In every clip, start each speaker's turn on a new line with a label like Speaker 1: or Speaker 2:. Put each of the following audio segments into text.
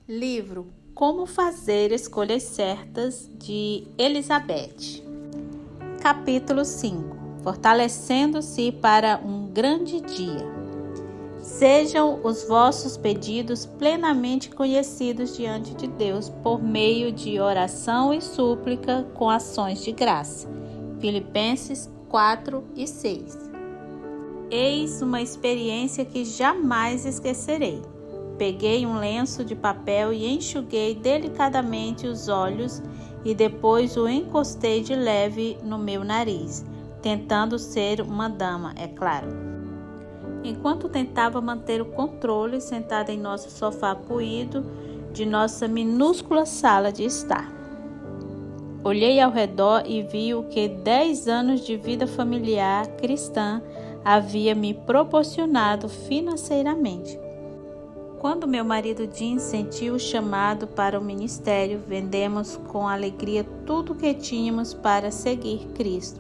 Speaker 1: Livro Como Fazer Escolhas Certas, de Elizabeth. Capítulo 5. Fortalecendo-se para um grande dia. Sejam os vossos pedidos plenamente conhecidos diante de Deus por meio de oração e súplica com ações de graça. Filipenses 4 e 6. Eis uma experiência que jamais esquecerei. Peguei um lenço de papel e enxuguei delicadamente os olhos e depois o encostei de leve no meu nariz, tentando ser uma dama, é claro. Enquanto tentava manter o controle, sentada em nosso sofá poído de nossa minúscula sala de estar. Olhei ao redor e vi o que 10 anos de vida familiar cristã havia me proporcionado financeiramente. Quando meu marido Jim sentiu o chamado para o ministério, vendemos com alegria tudo o que tínhamos para seguir Cristo.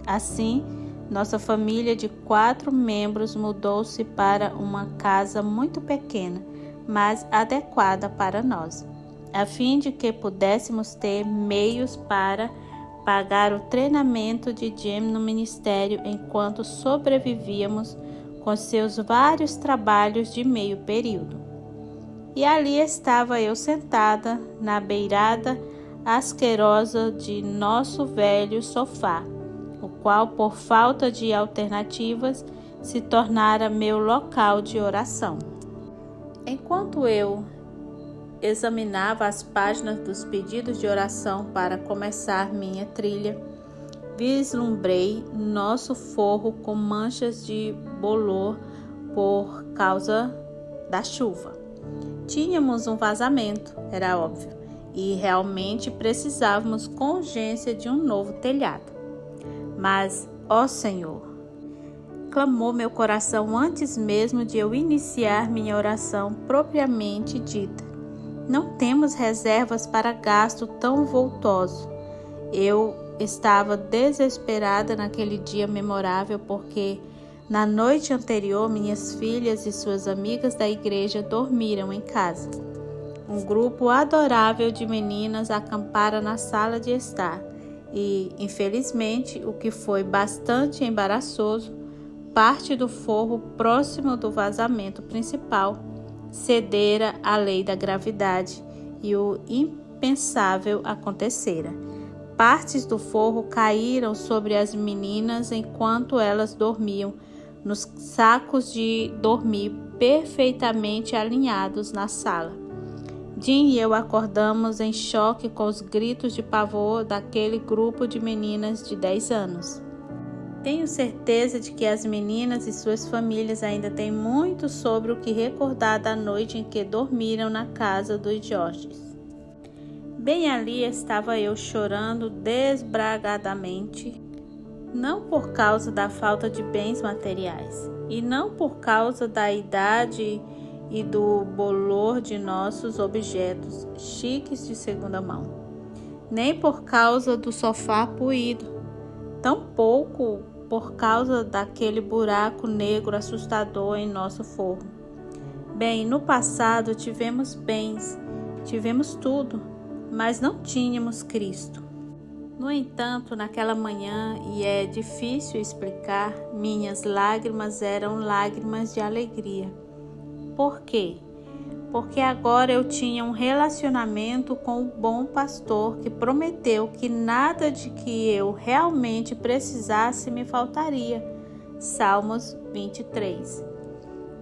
Speaker 1: Assim, nossa família de 4 membros mudou-se para uma casa muito pequena, mas adequada para nós, a fim de que pudéssemos ter meios para pagar o treinamento de Jim no ministério enquanto sobrevivíamos com seus vários trabalhos de meio período. E ali estava eu sentada na beirada asquerosa de nosso velho sofá, o qual, por falta de alternativas, se tornara meu local de oração. Enquanto eu examinava as páginas dos pedidos de oração para começar minha trilha, vislumbrei nosso forro com manchas de bolor por causa da chuva. Tínhamos um vazamento, era óbvio, e realmente precisávamos com urgência de um novo telhado. Mas, ó Senhor, clamou meu coração antes mesmo de eu iniciar minha oração propriamente dita. Não temos reservas para gasto tão vultoso. Eu estava desesperada naquele dia memorável porque na noite anterior minhas filhas e suas amigas da igreja dormiram em casa. Um grupo adorável de meninas acampara na sala de estar e, infelizmente, o que foi bastante embaraçoso, parte do forro próximo do vazamento principal cedera à lei da gravidade e o impensável acontecera. Partes do forro caíram sobre as meninas enquanto elas dormiam nos sacos de dormir perfeitamente alinhados na sala. Jim e eu acordamos em choque com os gritos de pavor daquele grupo de meninas de 10 anos. Tenho certeza de que as meninas e suas famílias ainda têm muito sobre o que recordar da noite em que dormiram na casa dos Georges. Bem ali estava eu chorando desbragadamente, não por causa da falta de bens materiais, e não por causa da idade e do bolor de nossos objetos chiques de segunda mão, nem por causa do sofá poído, tampouco por causa daquele buraco negro assustador em nosso forro. Bem, no passado tivemos bens, tivemos tudo, mas não tínhamos Cristo. No entanto, naquela manhã, e é difícil explicar, minhas lágrimas eram lágrimas de alegria. Por quê? Porque agora eu tinha um relacionamento com o bom pastor que prometeu que nada de que eu realmente precisasse me faltaria. Salmos 23.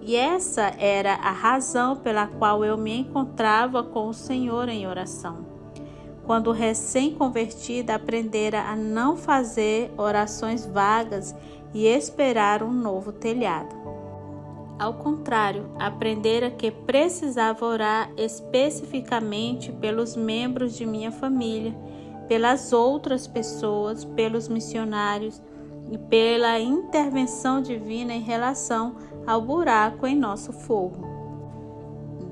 Speaker 1: E essa era a razão pela qual eu me encontrava com o Senhor em oração. Quando recém-convertida, aprendera a não fazer orações vagas e esperar um novo telhado. Ao contrário, aprendera que precisava orar especificamente pelos membros de minha família, pelas outras pessoas, pelos missionários e pela intervenção divina em relação ao buraco em nosso forro.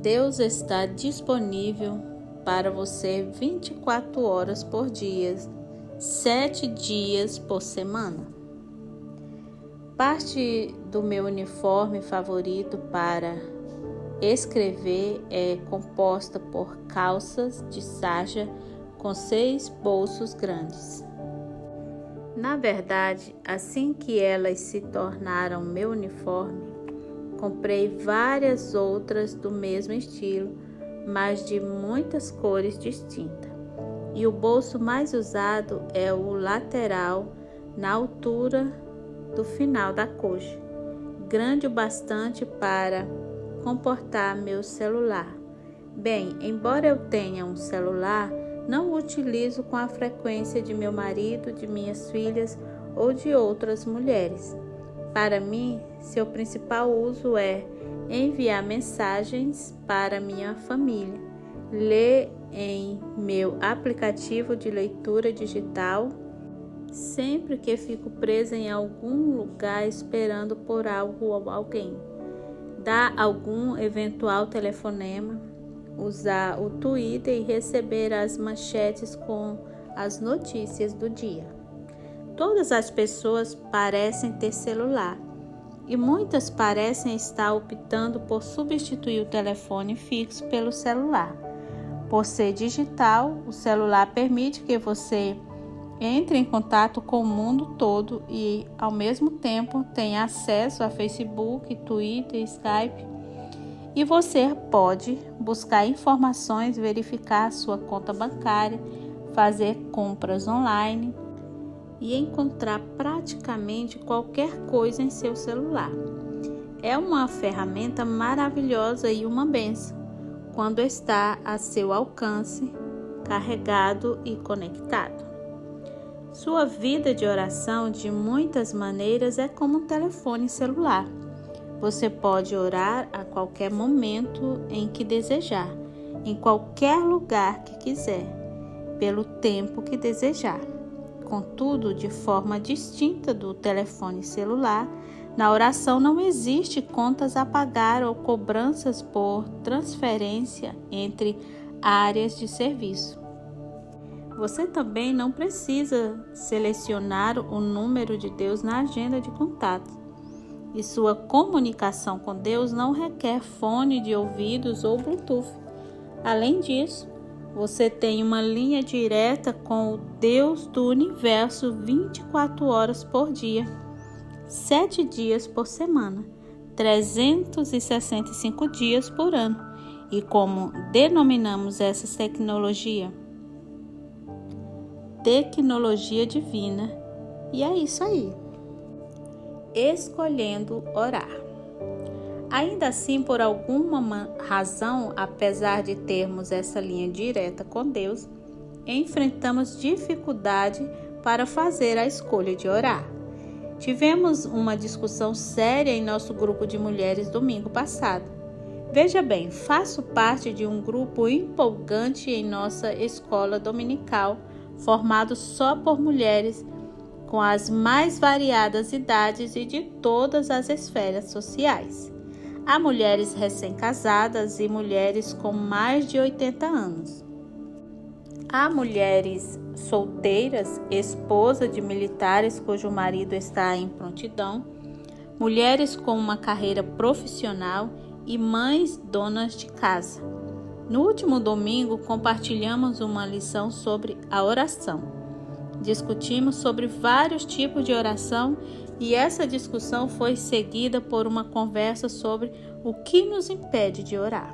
Speaker 1: Deus está disponível para você 24 horas por dia, 7 dias por semana. Parte do meu uniforme favorito para escrever é composta por calças de sarja com 6 bolsos grandes. Na verdade, assim que elas se tornaram meu uniforme, comprei várias outras do mesmo estilo, mas de muitas cores distintas. E o bolso mais usado é o lateral, na altura do final da coxa, grande o bastante para comportar meu celular. Bem, embora eu tenha um celular, não o utilizo com a frequência de meu marido, de minhas filhas ou de outras mulheres. Para mim, seu principal uso é enviar mensagens para minha família, ler em meu aplicativo de leitura digital, sempre que fico presa em algum lugar esperando por algo ou alguém, dar algum eventual telefonema, usar o Twitter e receber as manchetes com as notícias do dia. Todas as pessoas parecem ter celular e muitas parecem estar optando por substituir o telefone fixo pelo celular. Por ser digital, o celular permite que você entre em contato com o mundo todo e, ao mesmo tempo, tenha acesso a Facebook, Twitter, Skype. E você pode buscar informações, verificar sua conta bancária, fazer compras online e encontrar praticamente qualquer coisa em seu celular. É uma ferramenta maravilhosa e uma bênção quando está a seu alcance, carregado e conectado. Sua vida de oração, de muitas maneiras, é como um telefone celular. Você pode orar a qualquer momento em que desejar, em qualquer lugar que quiser, pelo tempo que desejar. Contudo, de forma distinta do telefone celular, na oração não existe contas a pagar ou cobranças por transferência entre áreas de serviço. Você também não precisa selecionar o número de Deus na agenda de contato. E sua comunicação com Deus não requer fone de ouvidos ou Bluetooth. Além disso, você tem uma linha direta com o Deus do universo 24 horas por dia, 7 dias por semana, 365 dias por ano. E como denominamos essa tecnologia? Tecnologia divina. E é isso aí. Escolhendo orar. Ainda assim, por alguma razão, apesar de termos essa linha direta com Deus, enfrentamos dificuldade para fazer a escolha de orar. Tivemos uma discussão séria em nosso grupo de mulheres domingo passado. Veja bem, faço parte de um grupo empolgante em nossa escola dominical, formado só por mulheres com as mais variadas idades e de todas as esferas sociais. Há mulheres recém-casadas e mulheres com mais de 80 anos. Há mulheres solteiras, esposa de militares cujo marido está em prontidão, mulheres com uma carreira profissional e mães donas de casa. No último domingo, compartilhamos uma lição sobre a oração. Discutimos sobre vários tipos de oração e essa discussão foi seguida por uma conversa sobre o que nos impede de orar.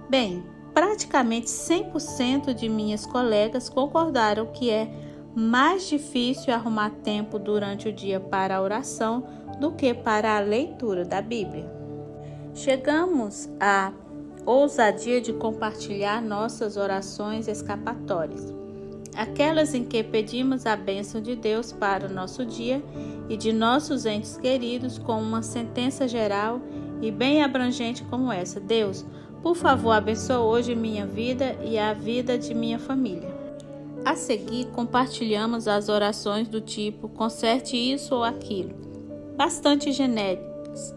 Speaker 1: Bem, praticamente 100% de minhas colegas concordaram que é mais difícil arrumar tempo durante o dia para a oração do que para a leitura da Bíblia. Chegamos à ousadia de compartilhar nossas orações escapatórias, aquelas em que pedimos a bênção de Deus para o nosso dia e de nossos entes queridos com uma sentença geral e bem abrangente como essa: Deus, por favor, abençoa hoje minha vida e a vida de minha família. A seguir, compartilhamos as orações do tipo conserte isso ou aquilo, bastante genéricas,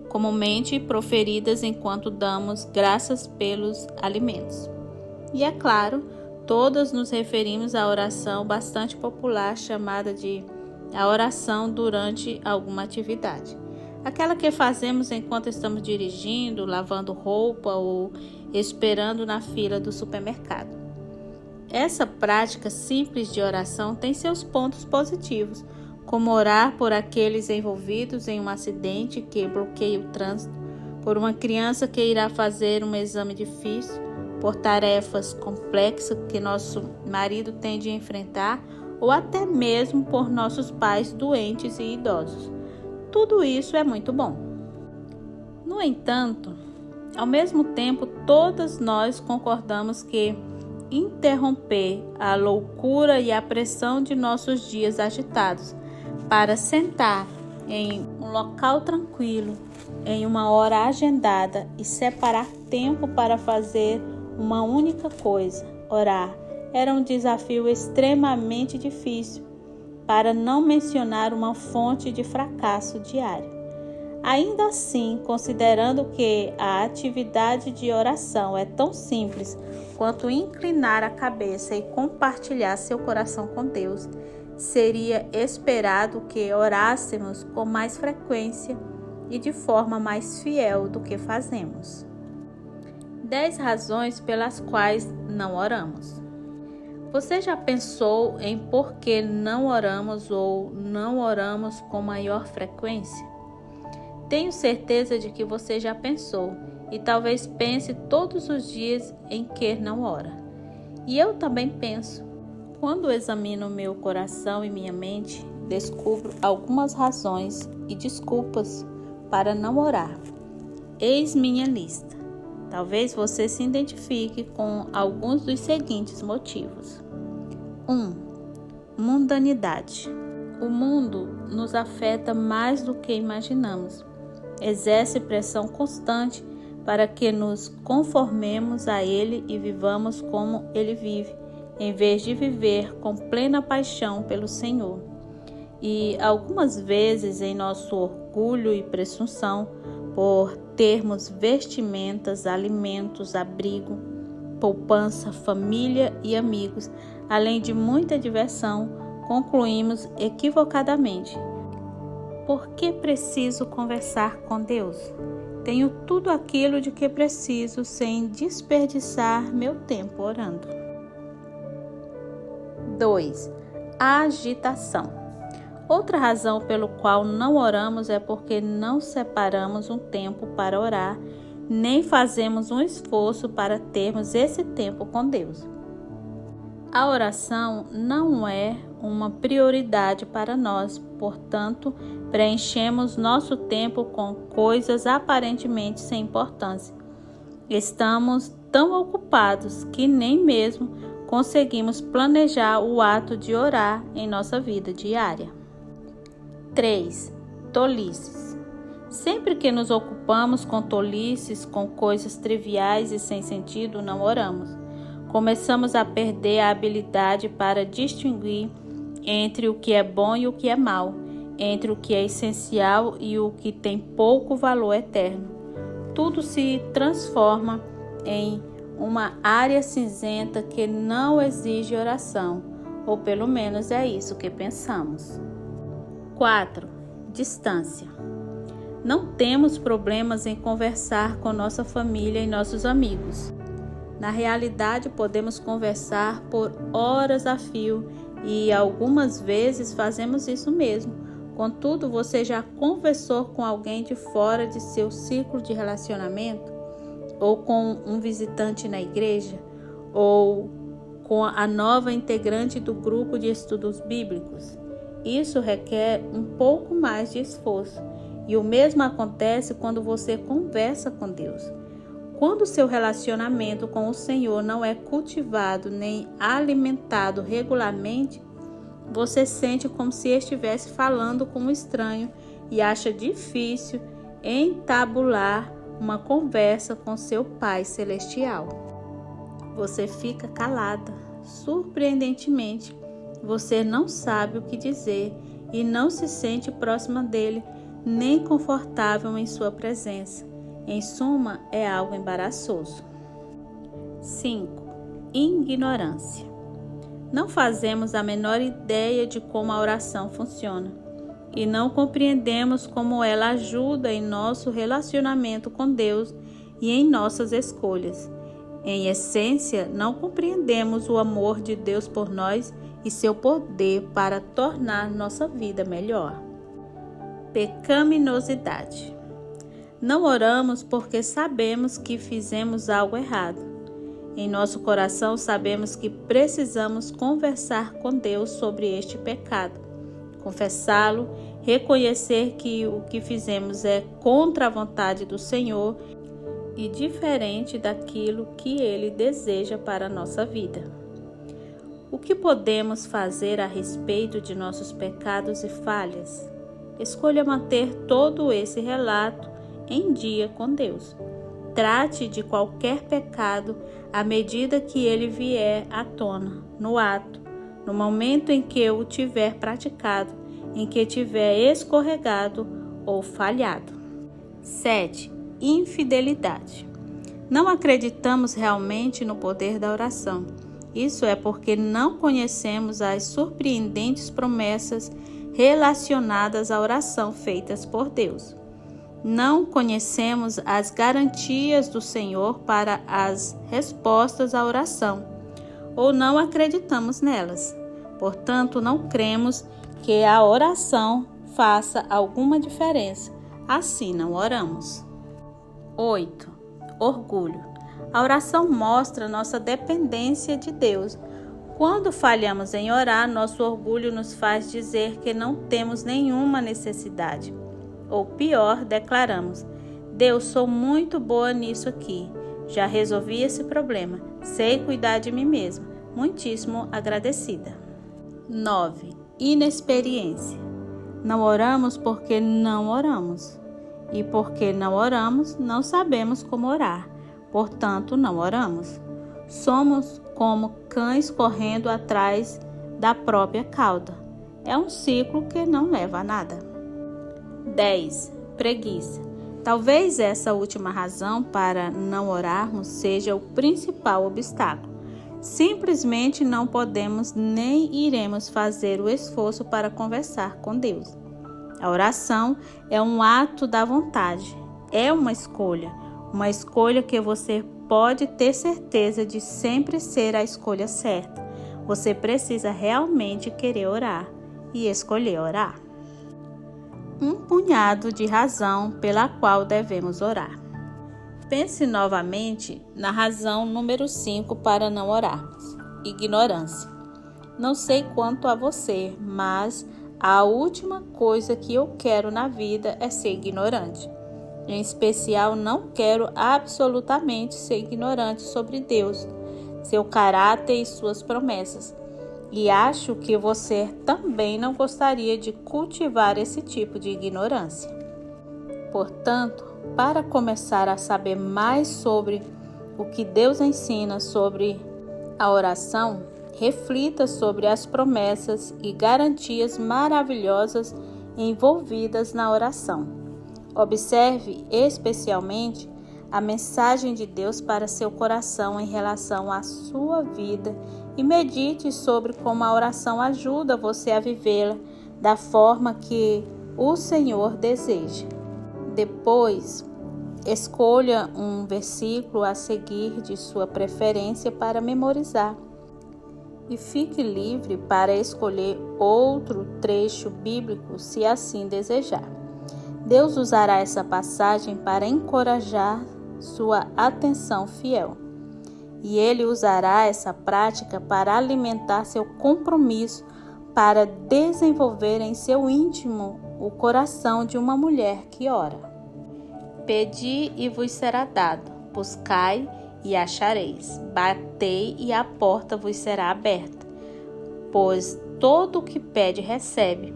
Speaker 1: comumente proferidas enquanto damos graças pelos alimentos. E é claro, todas nos referimos à oração bastante popular chamada de a oração durante alguma atividade. aquela que fazemos enquanto estamos dirigindo, lavando roupa ou esperando na fila do supermercado. Essa prática simples de oração tem seus pontos positivos, como orar por aqueles envolvidos em um acidente que bloqueia o trânsito, por uma criança que irá fazer um exame difícil, por tarefas complexas que nosso marido tem de enfrentar, ou até mesmo por nossos pais doentes e idosos. Tudo isso é muito bom. No entanto, ao mesmo tempo, todas nós concordamos que interromper a loucura e a pressão de nossos dias agitados para sentar em um local tranquilo, em uma hora agendada e separar tempo para fazer uma única coisa, orar, era um desafio extremamente difícil, para não mencionar uma fonte de fracasso diário. Ainda assim, considerando que a atividade de oração é tão simples quanto inclinar a cabeça e compartilhar seu coração com Deus, seria esperado que orássemos com mais frequência e de forma mais fiel do que fazemos. 10 razões pelas quais não oramos. Você já pensou em por que não oramos ou não oramos com maior frequência? Tenho certeza de que você já pensou e talvez pense todos os dias em que não ora. E eu também penso. Quando examino meu coração e minha mente, descubro algumas razões e desculpas para não orar. Eis minha lista. Talvez você se identifique com alguns dos seguintes motivos. 1. Mundanidade. O mundo nos afeta mais do que imaginamos. Exerce pressão constante para que nos conformemos a ele e vivamos como ele vive, em vez de viver com plena paixão pelo Senhor. E algumas vezes, em nosso orgulho e presunção, por termos vestimentas, alimentos, abrigo, poupança, família e amigos, além de muita diversão, concluímos equivocadamente: por que preciso conversar com Deus? Tenho tudo aquilo de que preciso sem desperdiçar meu tempo orando. 2. Agitação. Outra razão pelo qual não oramos é porque não separamos um tempo para orar, nem fazemos um esforço para termos esse tempo com Deus. A oração não é uma prioridade para nós, portanto, preenchemos nosso tempo com coisas aparentemente sem importância. Estamos tão ocupados que nem mesmo conseguimos planejar o ato de orar em nossa vida diária. 3. Tolices. Sempre que nos ocupamos com tolices, com coisas triviais e sem sentido, não oramos. Começamos a perder a habilidade para distinguir entre o que é bom e o que é mal, entre o que é essencial e o que tem pouco valor eterno. Tudo se transforma em uma área cinzenta que não exige oração, ou pelo menos é isso que pensamos. 4. Distância. Não temos problemas em conversar com nossa família e nossos amigos. Na realidade, podemos conversar por horas a fio e algumas vezes fazemos isso mesmo. Contudo, você já conversou com alguém de fora de seu ciclo de relacionamento? Ou com um visitante na igreja? Ou com a nova integrante do grupo de estudos bíblicos? Isso requer um pouco mais de esforço. E o mesmo acontece quando você conversa com Deus. Quando seu relacionamento com o Senhor não é cultivado nem alimentado regularmente, você sente como se estivesse falando com um estranho e acha difícil entabular uma conversa com seu Pai Celestial. Você fica calada. Surpreendentemente, você não sabe o que dizer e não se sente próxima dele, nem confortável em sua presença. Em suma, é algo embaraçoso. 5. Ignorância. Não fazemos a menor ideia de como a oração funciona. e não compreendemos como ela ajuda em nosso relacionamento com Deus e em nossas escolhas. Em essência, não compreendemos o amor de Deus por nós e seu poder para tornar nossa vida melhor. Pecaminosidade. Não oramos porque sabemos que fizemos algo errado. Em nosso coração sabemos que precisamos conversar com Deus sobre este pecado, confessá-lo, reconhecer que o que fizemos é contra a vontade do Senhor e diferente daquilo que Ele deseja para a nossa vida. O que podemos fazer a respeito de nossos pecados e falhas? Escolha manter todo esse relato em dia com Deus. Trate de qualquer pecado à medida que ele vier à tona, no ato, no momento em que o tiver praticado, em que tiver escorregado ou falhado. 7. Infidelidade. Não acreditamos realmente no poder da oração. Isso é porque não conhecemos as surpreendentes promessas relacionadas à oração feitas por Deus. Não conhecemos as garantias do Senhor para as respostas à oração, ou não acreditamos nelas. Portanto, não cremos que a oração faça alguma diferença, assim não oramos. 8. Orgulho. A oração mostra nossa dependência de Deus. Quando falhamos em orar, nosso orgulho nos faz dizer que não temos nenhuma necessidade. Ou pior, declaramos: Deus, sou muito boa nisso aqui. Já resolvi esse problema. Sei cuidar de mim mesma. Muitíssimo agradecida. 9. Inexperiência. Não oramos porque não oramos. E porque não oramos, não sabemos como orar. Portanto, não oramos. Somos como cães correndo atrás da própria cauda. É um ciclo que não leva a nada. 10. Preguiça. Talvez essa última razão para não orarmos seja o principal obstáculo. Simplesmente não podemos nem iremos fazer o esforço para conversar com Deus. A oração é um ato da vontade, é uma escolha que você pode ter certeza de sempre ser a escolha certa. Você precisa realmente querer orar e escolher orar. Um punhado de razão pela qual devemos orar. Pense novamente na razão número 5 para não orarmos: ignorância. Não sei quanto a você, mas a última coisa que eu quero na vida é ser ignorante. Em especial, não quero absolutamente ser ignorante sobre Deus, seu caráter e suas promessas. E acho que você também não gostaria de cultivar esse tipo de ignorância. Portanto, para começar a saber mais sobre o que Deus ensina sobre a oração, reflita sobre as promessas e garantias maravilhosas envolvidas na oração. Observe especialmente a mensagem de Deus para seu coração em relação à sua vida e medite sobre como a oração ajuda você a vivê-la da forma que o Senhor deseja. Depois, escolha um versículo a seguir de sua preferência para memorizar. E fique livre para escolher outro trecho bíblico se assim desejar. Deus usará essa passagem para encorajar sua atenção fiel. E Ele usará essa prática para alimentar seu compromisso para desenvolver em seu íntimo o coração de uma mulher que ora. Pedi e vos será dado, buscai e achareis, batei e a porta vos será aberta. Pois todo o que pede recebe,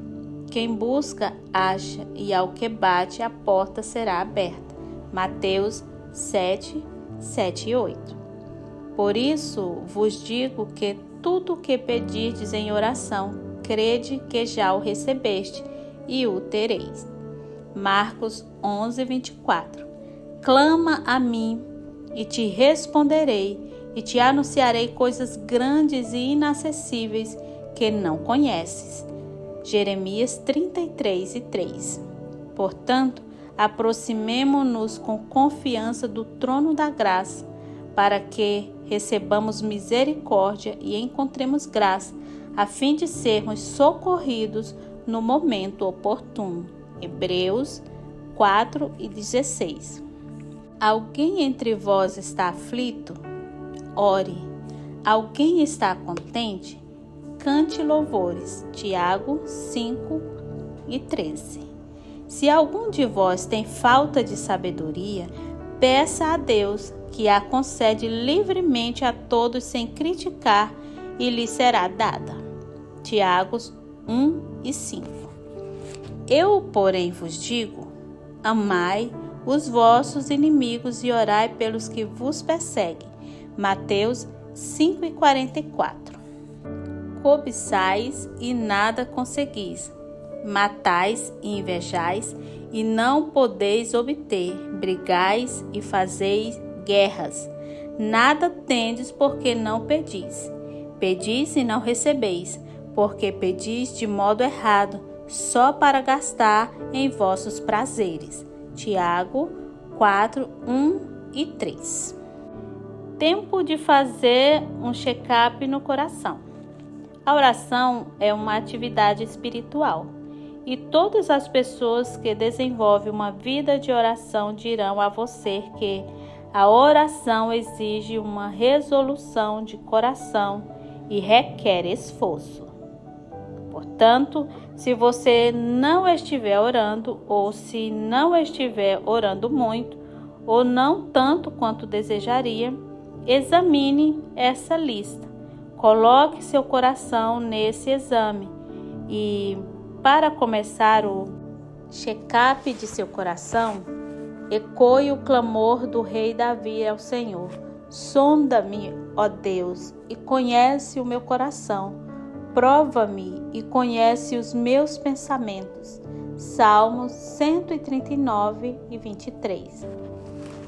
Speaker 1: quem busca acha, e ao que bate a porta será aberta. Mateus 7, 7 e 8. Por isso vos digo que tudo o que pedirdes em oração, crede que já o recebeste e o tereis. Marcos 11, 24. Clama a mim e te responderei e te anunciarei coisas grandes e inacessíveis que não conheces. Jeremias 33:3. Portanto, aproximemo-nos com confiança do trono da graça, para que recebamos misericórdia e encontremos graça, a fim de sermos socorridos no momento oportuno. Hebreus 4:16. Alguém entre vós está aflito? Ore. Alguém está contente? Cante louvores. Tiago 5:13. Se algum de vós tem falta de sabedoria, peça a Deus, que a concede livremente a todos sem criticar, e lhe será dada. Tiago 1:5. Eu, porém, vos digo: amai os vossos inimigos e orai pelos que vos perseguem. Mateus 5:44. Cobiçais e nada conseguis. Matais e invejais e não podeis obter. Brigais e fazeis guerras. Nada tendes porque não pedis. Pedis e não recebeis, porque pedis de modo errado, só para gastar em vossos prazeres. Tiago 4:1-3. Tempo de fazer um check-up no coração. A oração é uma atividade espiritual e todas as pessoas que desenvolvem uma vida de oração dirão a você que a oração exige uma resolução de coração e requer esforço. Portanto, se você não estiver orando, ou se não estiver orando muito, ou não tanto quanto desejaria, examine essa lista. Coloque seu coração nesse exame e, para começar o check-up de seu coração, ecoe o clamor do rei Davi ao Senhor. Sonda-me, ó Deus, e conhece o meu coração. Prova-me e conhece os meus pensamentos. Salmos 139:23.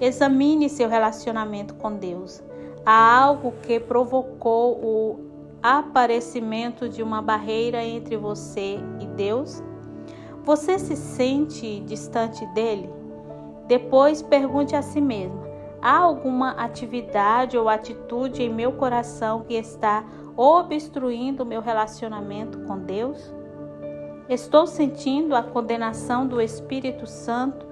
Speaker 1: Examine seu relacionamento com Deus. Há algo que provocou o aparecimento de uma barreira entre você e Deus? Você se sente distante dele? Depois pergunte a si mesmo: há alguma atividade ou atitude em meu coração que está obstruindo o meu relacionamento com Deus? Estou sentindo a condenação do Espírito Santo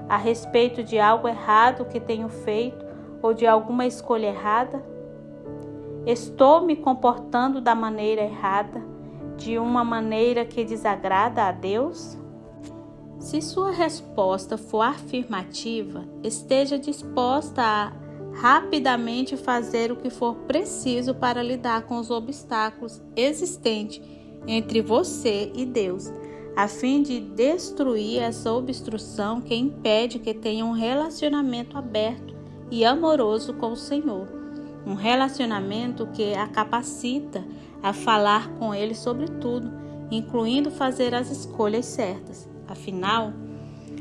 Speaker 1: a respeito de algo errado que tenho feito ou de alguma escolha errada? Estou me comportando da maneira errada, de uma maneira que desagrada a Deus? Se sua resposta for afirmativa, esteja disposta a rapidamente fazer o que for preciso para lidar com os obstáculos existentes entre você e Deus, a fim de destruir essa obstrução que impede que tenha um relacionamento aberto e amoroso com o Senhor. Um relacionamento que a capacita a falar com Ele sobre tudo, incluindo fazer as escolhas certas. Afinal,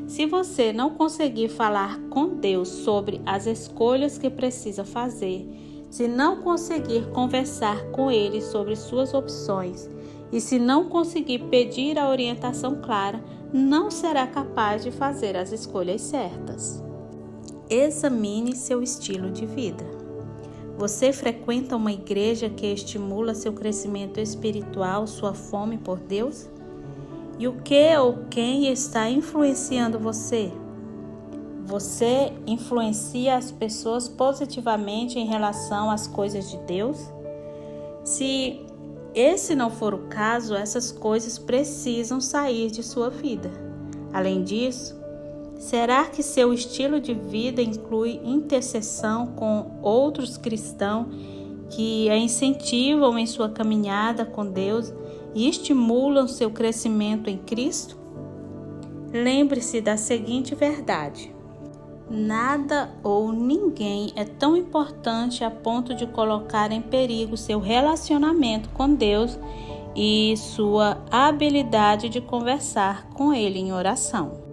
Speaker 1: se você não conseguir falar com Deus sobre as escolhas que precisa fazer, se não conseguir conversar com Ele sobre suas opções e se não conseguir pedir a orientação clara, não será capaz de fazer as escolhas certas. Examine seu estilo de vida. Você frequenta uma igreja que estimula seu crescimento espiritual, sua fome por Deus? E o que ou quem está influenciando você? Você influencia as pessoas positivamente em relação às coisas de Deus? Se esse não for o caso, essas coisas precisam sair de sua vida. Além disso, será que seu estilo de vida inclui intercessão com outros cristãos que a incentivam em sua caminhada com Deus e estimulam seu crescimento em Cristo? Lembre-se da seguinte verdade: nada ou ninguém é tão importante a ponto de colocar em perigo seu relacionamento com Deus e sua habilidade de conversar com Ele em oração.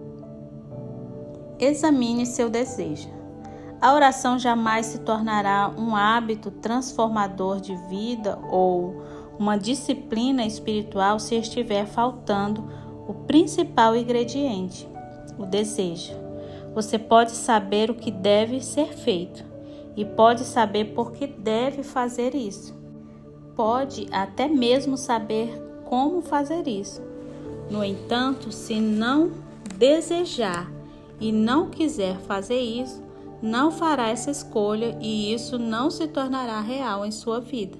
Speaker 1: Examine seu desejo. A oração jamais se tornará um hábito transformador de vida ou uma disciplina espiritual se estiver faltando o principal ingrediente, o desejo. Você pode saber o que deve ser feito e pode saber por que deve fazer isso. Pode até mesmo saber como fazer isso. No entanto, se não desejar e não quiser fazer isso, não fará essa escolha e isso não se tornará real em sua vida.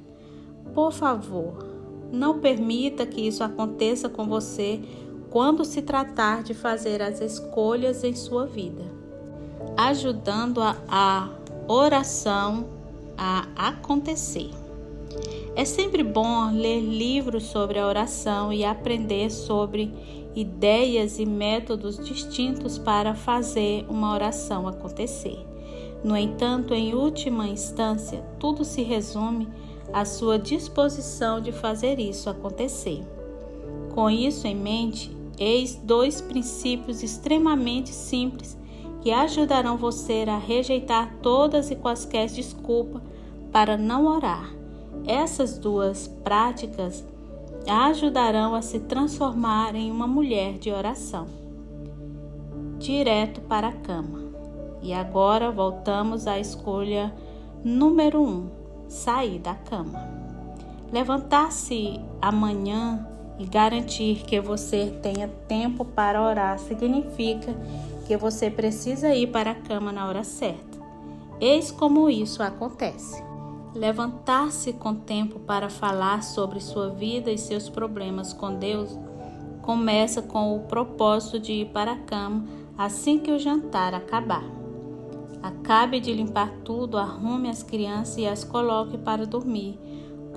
Speaker 1: Por favor, não permita que isso aconteça com você quando se tratar de fazer as escolhas em sua vida, ajudando a oração a acontecer. É sempre bom ler livros sobre a oração e aprender sobre ideias e métodos distintos para fazer uma oração acontecer. No entanto, em última instância, tudo se resume à sua disposição de fazer isso acontecer. Com isso em mente, eis 2 princípios extremamente simples que ajudarão você a rejeitar todas e quaisquer desculpas para não orar. Essas 2 práticas a ajudarão a se transformar em uma mulher de oração. Direto para a cama. E agora voltamos à escolha número 1, sair da cama. Levantar-se amanhã e garantir que você tenha tempo para orar significa que você precisa ir para a cama na hora certa. Eis como isso acontece. Levantar-se com tempo para falar sobre sua vida e seus problemas com Deus começa com o propósito de ir para a cama assim que o jantar acabar. Acabe de limpar tudo, arrume as crianças e as coloque para dormir.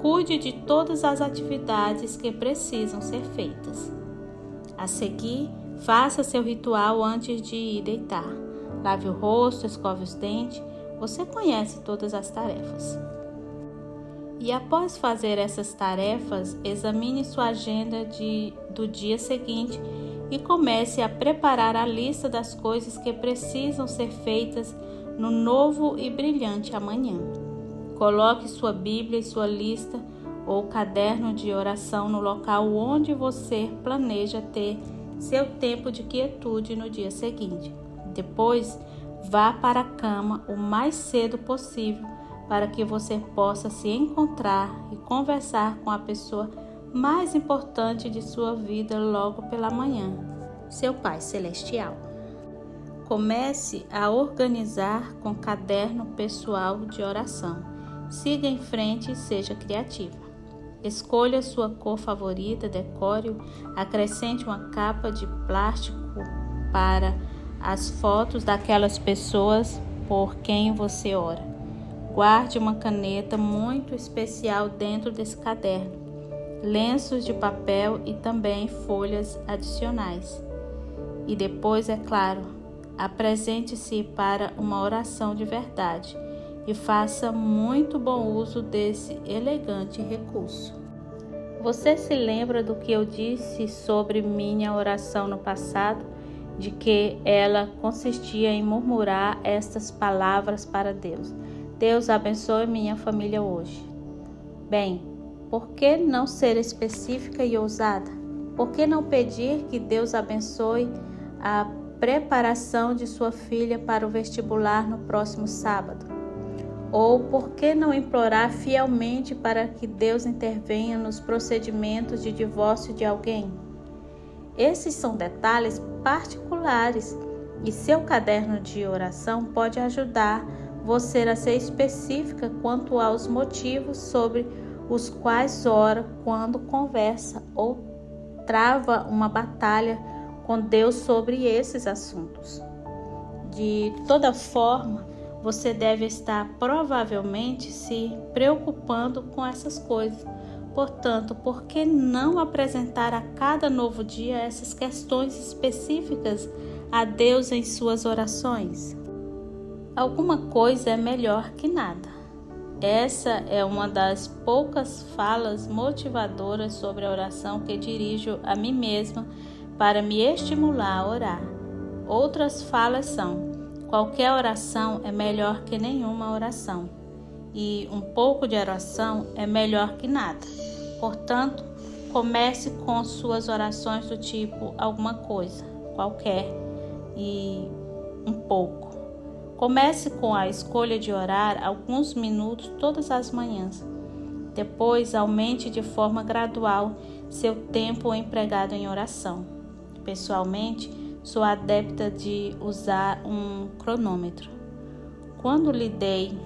Speaker 1: Cuide de todas as atividades que precisam ser feitas. A seguir, faça seu ritual antes de ir deitar. Lave o rosto, escove os dentes. Você conhece todas as tarefas. E após fazer essas tarefas, examine sua agenda do dia seguinte e comece a preparar a lista das coisas que precisam ser feitas no novo e brilhante amanhã. Coloque sua Bíblia e sua lista ou caderno de oração no local onde você planeja ter seu tempo de quietude no dia seguinte. Depois, vá para a cama o mais cedo possível para que você possa se encontrar e conversar com a pessoa mais importante de sua vida logo pela manhã, seu Pai Celestial. Comece a organizar com caderno pessoal de oração. Siga em frente e seja criativa. Escolha sua cor favorita, decore-o, acrescente uma capa de plástico para as fotos daquelas pessoas por quem você ora. Guarde uma caneta muito especial dentro desse caderno, lenços de papel e também folhas adicionais. E depois, é claro, apresente-se para uma oração de verdade e faça muito bom uso desse elegante recurso. Você se lembra do que eu disse sobre minha oração no passado? De que ela consistia em murmurar estas palavras para Deus. Deus abençoe minha família hoje. Bem, por que não ser específica e ousada? Por que não pedir que Deus abençoe a preparação de sua filha para o vestibular no próximo sábado? Ou por que não implorar fielmente para que Deus intervenha nos procedimentos de divórcio de alguém? Esses são detalhes particulares e seu caderno de oração pode ajudar você a ser específica quanto aos motivos sobre os quais ora quando conversa ou trava uma batalha com Deus sobre esses assuntos. De toda forma, você deve estar provavelmente se preocupando com essas coisas. Portanto, por que não apresentar a cada novo dia essas questões específicas a Deus em suas orações? Alguma coisa é melhor que nada. Essa é uma das poucas falas motivadoras sobre a oração que dirijo a mim mesma para me estimular a orar. Outras falas são: qualquer oração é melhor que nenhuma oração. E um pouco de oração é melhor que nada. Portanto, comece com suas orações do tipo alguma coisa, qualquer e um pouco. Comece com a escolha de orar alguns minutos todas as manhãs. Depois, aumente de forma gradual seu tempo empregado em oração. Pessoalmente, sou adepta de usar um cronômetro. Quando lidei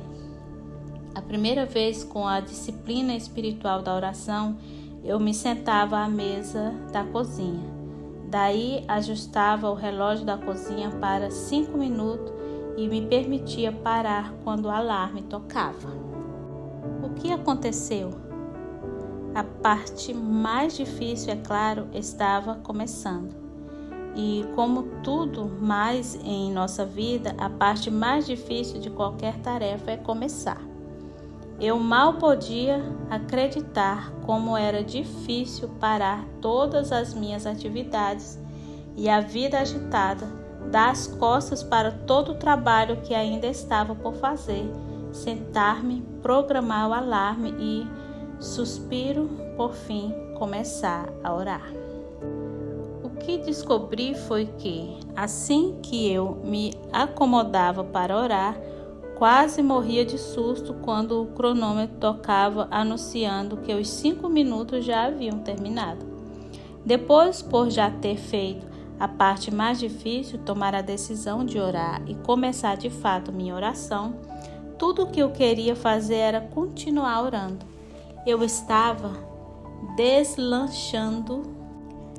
Speaker 1: a primeira vez com a disciplina espiritual da oração, eu me sentava à mesa da cozinha. Daí, ajustava o relógio da cozinha para 5 minutos e me permitia parar quando o alarme tocava. O que aconteceu? A parte mais difícil, é claro, estava começando. E como tudo mais em nossa vida, a parte mais difícil de qualquer tarefa é começar. Eu mal podia acreditar como era difícil parar todas as minhas atividades e a vida agitada, dar as costas para todo o trabalho que ainda estava por fazer, sentar-me, programar o alarme e, suspiro, por fim, começar a orar. O que descobri foi que, assim que eu me acomodava para orar, quase morria de susto quando o cronômetro tocava anunciando que os 5 minutos já haviam terminado. Depois, por já ter feito a parte mais difícil, tomar a decisão de orar e começar de fato minha oração, tudo o que eu queria fazer era continuar orando. Eu estava deslanchando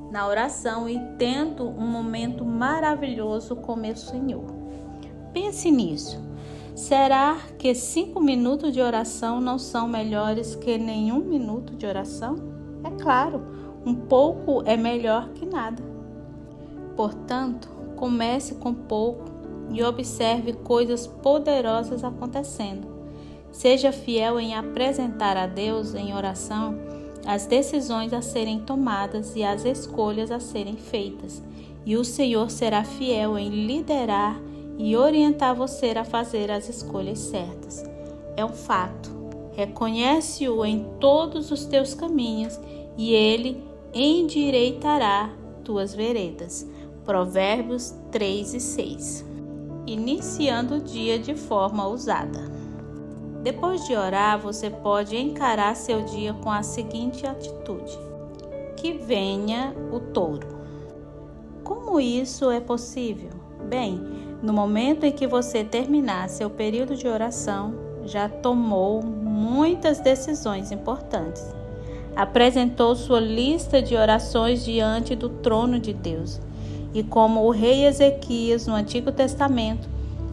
Speaker 1: na oração e tendo um momento maravilhoso com meu Senhor. Pense nisso. Será que 5 minutos de oração não são melhores que nenhum minuto de oração? É claro, um pouco é melhor que nada. Portanto, comece com pouco e observe coisas poderosas acontecendo. Seja fiel em apresentar a Deus em oração as decisões a serem tomadas e as escolhas a serem feitas, e o Senhor será fiel em liderar e orientar você a fazer as escolhas certas. É um fato. Reconhece-o em todos os teus caminhos e ele endireitará tuas veredas. Provérbios 3 e 6. Iniciando o dia de forma ousada. Depois de orar, você pode encarar seu dia com a seguinte atitude: que venha o touro. Como isso é possível? Bem, no momento em que você terminar seu período de oração, já tomou muitas decisões importantes. Apresentou sua lista de orações diante do trono de Deus. E como o rei Ezequias no Antigo Testamento,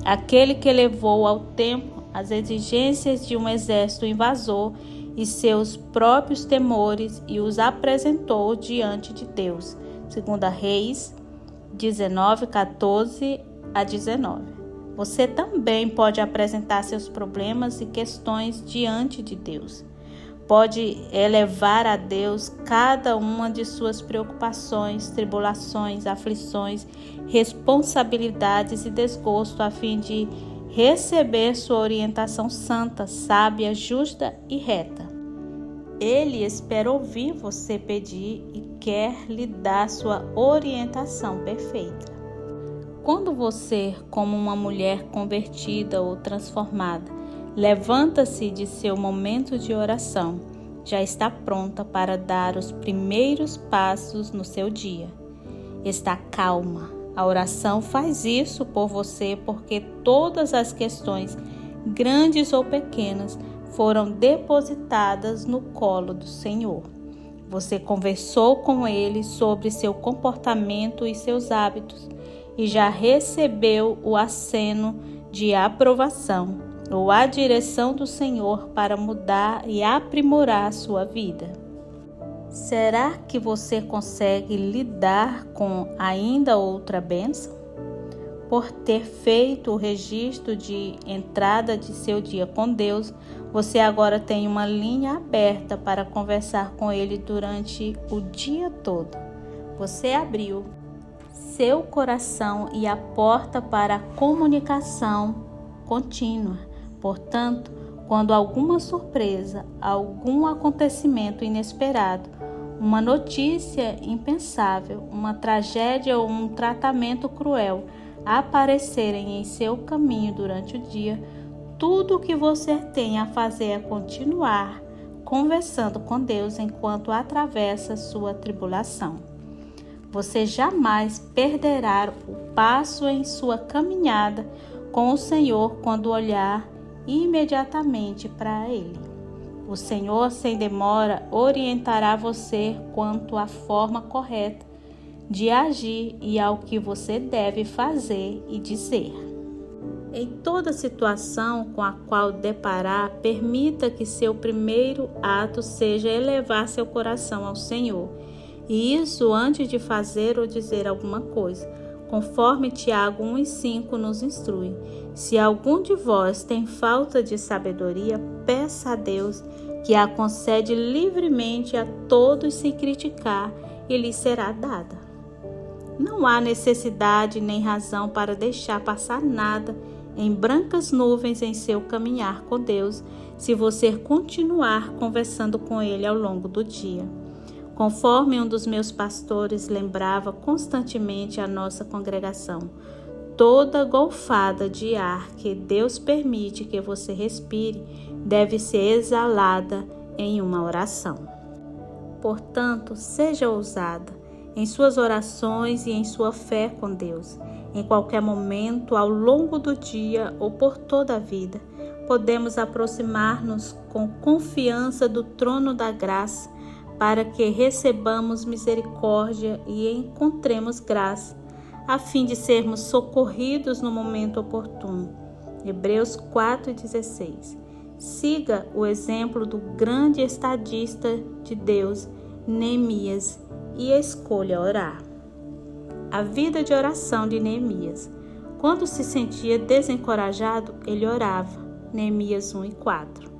Speaker 1: aquele que levou ao templo as exigências de um exército invasor e seus próprios temores e os apresentou diante de Deus. 2 Reis 19, 14 a 19. Você também pode apresentar seus problemas e questões diante de Deus. Pode elevar a Deus cada uma de suas preocupações, tribulações, aflições, responsabilidades e desgosto a fim de receber sua orientação santa, sábia, justa e reta. Ele espera ouvir você pedir e quer lhe dar sua orientação perfeita. Quando você, como uma mulher convertida ou transformada, levanta-se de seu momento de oração, já está pronta para dar os primeiros passos no seu dia. Está calma. A oração faz isso por você porque todas as questões, grandes ou pequenas, foram depositadas no colo do Senhor. Você conversou com Ele sobre seu comportamento e seus hábitos e já recebeu o aceno de aprovação ou a direção do Senhor para mudar e aprimorar a sua vida. Será que você consegue lidar com ainda outra bênção? Por ter feito o registro de entrada de seu dia com Deus, você agora tem uma linha aberta para conversar com Ele durante o dia todo. Você abriu seu coração e a porta para a comunicação contínua. Portanto, quando alguma surpresa, algum acontecimento inesperado, uma notícia impensável, uma tragédia ou um tratamento cruel aparecerem em seu caminho durante o dia, tudo o que você tem a fazer é continuar conversando com Deus enquanto atravessa sua tribulação. Você jamais perderá o passo em sua caminhada com o Senhor quando olhar imediatamente para Ele. O Senhor, sem demora, orientará você quanto à forma correta de agir e ao que você deve fazer e dizer. Em toda situação com a qual deparar, permita que seu primeiro ato seja elevar seu coração ao Senhor. E isso antes de fazer ou dizer alguma coisa, conforme Tiago 1:5 nos instrui. Se algum de vós tem falta de sabedoria, peça a Deus, que a concede livremente a todos sem criticar, e lhe será dada. Não há necessidade nem razão para deixar passar nada em brancas nuvens em seu caminhar com Deus, se você continuar conversando com Ele ao longo do dia. Conforme um dos meus pastores lembrava constantemente a nossa congregação, toda golfada de ar que Deus permite que você respire deve ser exalada em uma oração. Portanto, seja ousada em suas orações e em sua fé com Deus. Em qualquer momento, ao longo do dia ou por toda a vida, podemos aproximar-nos com confiança do trono da graça para que recebamos misericórdia e encontremos graça, a fim de sermos socorridos no momento oportuno. Hebreus 4:16. Siga o exemplo do grande estadista de Deus, Neemias, e escolha orar. A vida de oração de Neemias. Quando se sentia desencorajado, ele orava. Neemias 1:4.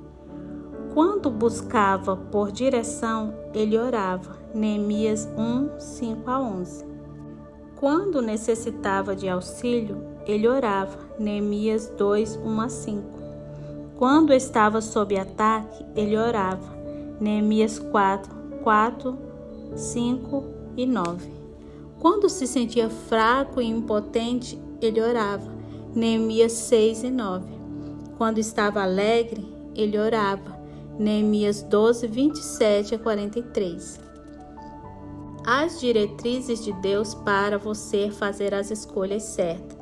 Speaker 1: Quando buscava por direção, ele orava. Neemias 1:5-11. Quando necessitava de auxílio, ele orava. Neemias 2:1-5. Quando estava sob ataque, ele orava. Neemias 4:4, 5 e 9. Quando se sentia fraco e impotente, ele orava. Neemias 6 e 9. Quando estava alegre, ele orava. Neemias 12, 27-43. As diretrizes de Deus para você fazer as escolhas certas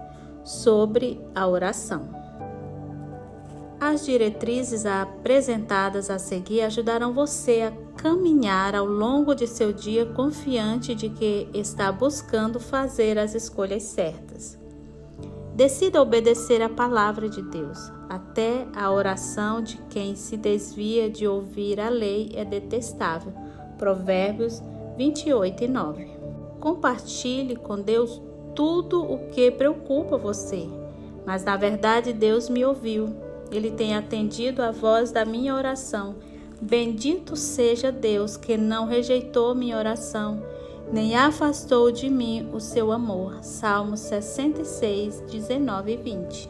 Speaker 1: sobre a oração. As diretrizes apresentadas a seguir ajudarão você a caminhar ao longo de seu dia confiante de que está buscando fazer as escolhas certas. Decida obedecer a palavra de Deus. Até a oração de quem se desvia de ouvir a lei é detestável. Provérbios 28:9. Compartilhe com Deus tudo o que preocupa você. Mas na verdade Deus me ouviu. Ele tem atendido à voz da minha oração. Bendito seja Deus que não rejeitou minha oração, nem afastou de mim o seu amor. Salmos 66, 19 e 20.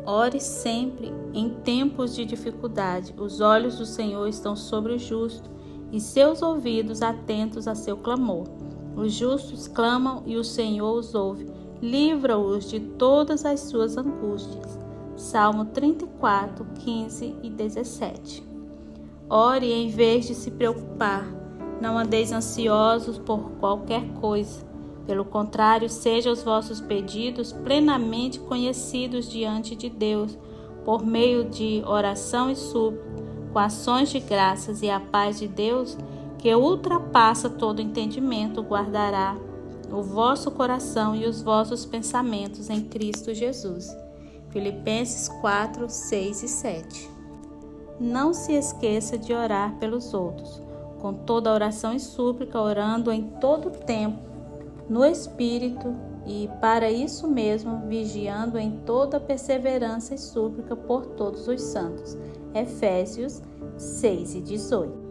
Speaker 1: Ore sempre em tempos de dificuldade. Os olhos do Senhor estão sobre o justo e seus ouvidos atentos a seu clamor. Os justos clamam e o Senhor os ouve. Livra-os de todas as suas angústias. Salmo 34, 15 e 17. Ore em vez de se preocupar. Não andeis ansiosos por qualquer coisa. Pelo contrário, sejam os vossos pedidos plenamente conhecidos diante de Deus, por meio de oração e súplica, com ações de graças, e a paz de Deus, que ultrapassa todo entendimento, guardará o vosso coração e os vossos pensamentos em Cristo Jesus. Filipenses 4, 6 e 7. Não se esqueça de orar pelos outros, com toda oração e súplica, orando em todo tempo, no Espírito, e para isso mesmo, vigiando em toda perseverança e súplica por todos os santos. Efésios 6 e 18.